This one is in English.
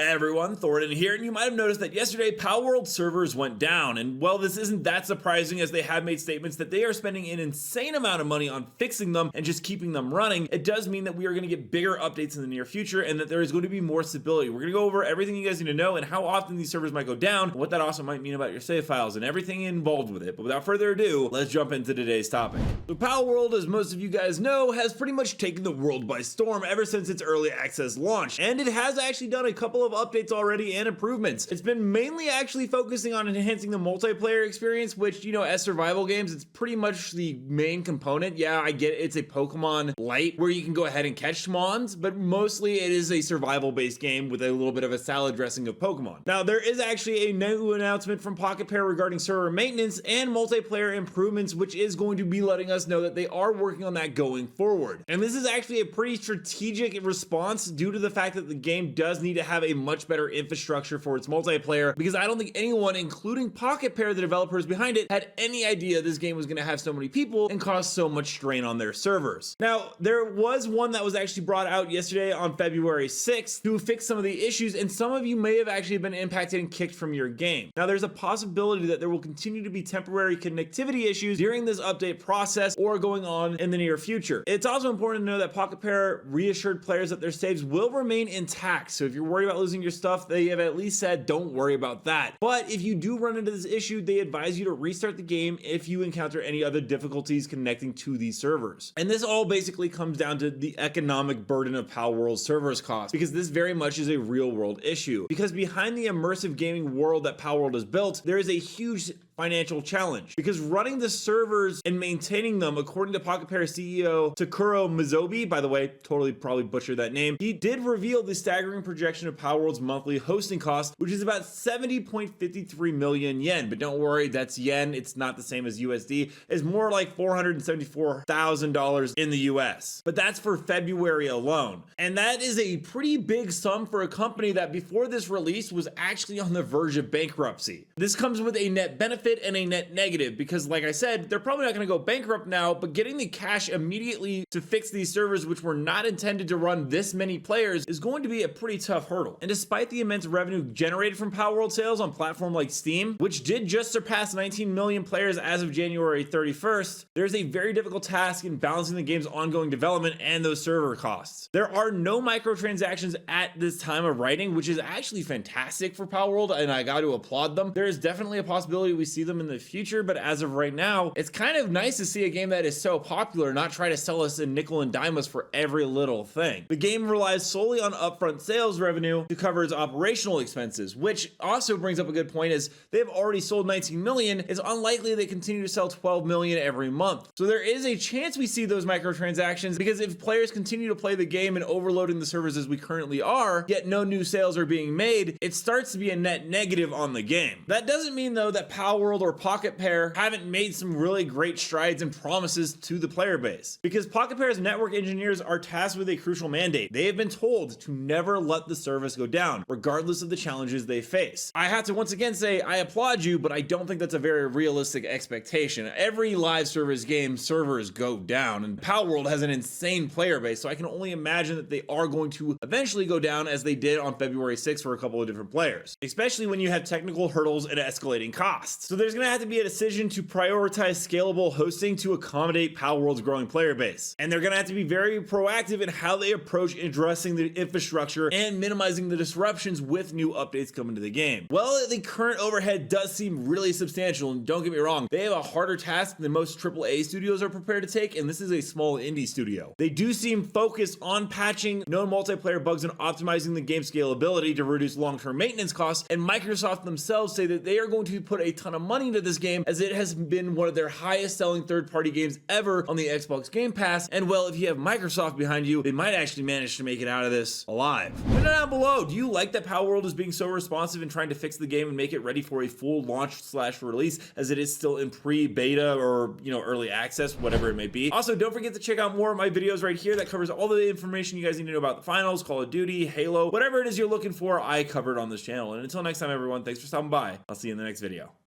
Hey everyone, Thornton here, and you might have noticed that yesterday Palworld servers went down, and well, this isn't that surprising as they have made statements that they are spending an insane amount of money on fixing them and just keeping them running. It does mean that we are going to get bigger updates in the near future and that there is going to be more stability. We're going to go over everything you guys need to know and how often these servers might go down, and what that also might mean about your save files and everything involved with it. But without further ado, let's jump into today's topic. So Palworld, as most of you guys know, has pretty much taken the world by storm ever since its early access launch, and it has actually done a couple of updates already and improvements. It's been mainly actually focusing on enhancing the multiplayer experience, which, you know, as survival games, it's pretty much the main component. Yeah, I get it, it's a Pokemon Light where you can go ahead and catch Schmons, but mostly it is a survival based game with a little bit of a salad dressing of Pokemon. Now, there is actually a new announcement from Pocket Pair regarding server maintenance and multiplayer improvements, which is going to be letting us know that they are working on that going forward. And this is actually a pretty strategic response due to the fact that the game does need to have a much better infrastructure for its multiplayer, because I don't think anyone, including Pocket Pair, the developers behind it, had any idea this game was going to have so many people and cause so much strain on their servers. Now, there was one that was actually brought out yesterday on February 6th to fix some of the issues, and some of you may have actually been impacted and kicked from your game. Now, there's a possibility that there will continue to be temporary connectivity issues during this update process or going on in the near future. It's also important to know that Pocket Pair reassured players that their saves will remain intact, so if you're worried about losing your stuff, they have at least said don't worry about that. But if you do run into this issue, they advise you to restart the game if you encounter any other difficulties connecting to these servers. And this all basically comes down to the economic burden of Palworld's servers cost, because this very much is a real world issue. Because behind the immersive gaming world that Palworld has built, there is a huge financial challenge, because running the servers and maintaining them, according to Pocket Pair CEO Takuro Mizobi, by the way, totally probably butchered that name, he did reveal the staggering projection of Palworld's monthly hosting cost, which is about 70.53 million yen. But don't worry, that's yen, it's not the same as USD. It's more like $474,000 in the US. But that's for February alone. And that is a pretty big sum for a company that before this release was actually on the verge of bankruptcy. This comes with a net benefit and a net negative, because like I said, they're probably not going to go bankrupt now, but getting the cash immediately to fix these servers, which were not intended to run this many players, is going to be a pretty tough hurdle. And despite the immense revenue generated from Palworld sales on platforms like Steam, which did just surpass 19 million players as of January 31st, there's a very difficult task in balancing the game's ongoing development and those server costs. There are no microtransactions at this time of writing, which is actually fantastic for Palworld, and I got to applaud them. There is definitely a possibility we see them in the future, but as of right now, it's kind of nice to see a game that is so popular not try to sell us a nickel and dime us for every little thing. The game relies solely on upfront sales revenue to cover its operational expenses, which also brings up a good point, as they've already sold 19 million. It's unlikely they continue to sell 12 million every month. So there is a chance we see those microtransactions, because if players continue to play the game and overloading the servers as we currently are, yet no new sales are being made, it starts to be a net negative on the game. That doesn't mean though that Palworld or Pocket Pair haven't made some really great strides and promises to the player base, because Pocket Pair's network engineers are tasked with a crucial mandate. They have been told to never let the service go down, regardless of the challenges they face. I have to once again say I applaud you, but I don't think that's a very realistic expectation. Every live service game, servers go down, and Palworld has an insane player base, so I can only imagine that they are going to eventually go down, as they did on February 6th for a couple of different players, especially when you have technical hurdles and escalating costs. So there's going to have to be a decision to prioritize scalable hosting to accommodate Palworld's growing player base. And they're going to have to be very proactive in how they approach addressing the infrastructure and minimizing the disruptions with new updates coming to the game. Well, the current overhead does seem really substantial, and don't get me wrong, they have a harder task than most AAA studios are prepared to take, and this is a small indie studio. They do seem focused on patching known multiplayer bugs and optimizing the game's scalability to reduce long-term maintenance costs, and Microsoft themselves say that they are going to put a ton of money into this game, as it has been one of their highest selling third-party games ever on the Xbox Game Pass. And well, if you have Microsoft behind you, they might actually manage to make it out of this alive. Let down below, do you like that Palworld is being so responsive and trying to fix the game and make it ready for a full launch/release, as it is still in pre-beta or, you know, early access, whatever it may be? Also, don't forget to check out more of my videos right here that covers all the information you guys need to know about the finals, Call of Duty, Halo, whatever it is you're looking for, I covered on this channel. And until next time, everyone, thanks for stopping by. I'll see you in the next video.